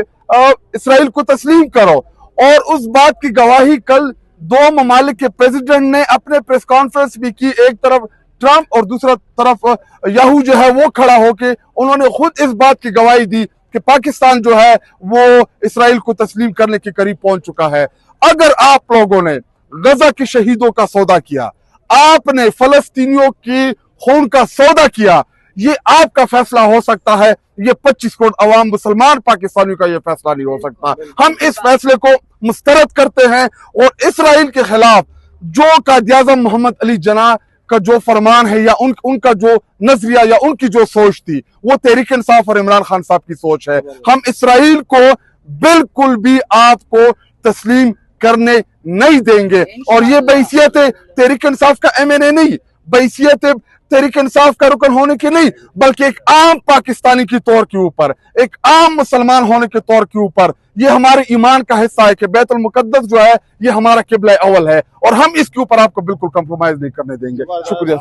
इसराइल को तस्लीम करो, और उस बात की गवाही कल 2 ममालिक के प्रेसिडेंट ने अपने प्रेस कॉन्फ्रेंस भी की। एक तरफ ट्रंप और दूसरा तरफ याहू जो है वो खड़ा होके उन्होंने खुद इस बात की गवाही दी कि पाकिस्तान जो है वो इसराइल को तस्लीम करने के करीब पहुंच चुका है। अगर आप लोगों ने गजा के शहीदों का सौदा किया, आपने फलस्तीनियों की खून का सौदा किया, ये आपका फैसला हो सकता है, ये 25 करोड़ अवाम मुसलमान पाकिस्तानियों का ये फैसला नहीं हो सकता। हम इस फैसले को मुस्तरद करते हैं और इसराइल के खिलाफ जो कायद-ए-आज़म मोहम्मद अली जिन्नाह का जो फरमान है या उनका जो नजरिया या उनकी जो सोच थी वो तहरीक इंसाफ और इमरान खान साहब की सोच है। हम इसराइल को बिल्कुल भी आपको तस्लीम करने नहीं देंगे, और ये बैसियत तहरीक इंसाफ का MNA नहीं, बैसियत तहरीक इंसाफ का रुकन होने की नहीं, बल्कि एक आम पाकिस्तानी के तौर के ऊपर, एक आम मुसलमान होने के तौर के ऊपर ये हमारे ईमान का हिस्सा है कि बैतुल मुकद्दस जो है ये हमारा किबला अव्वल है, और हम इसके ऊपर आपको बिल्कुल कंप्रोमाइज नहीं करने देंगे। शुक्रिया।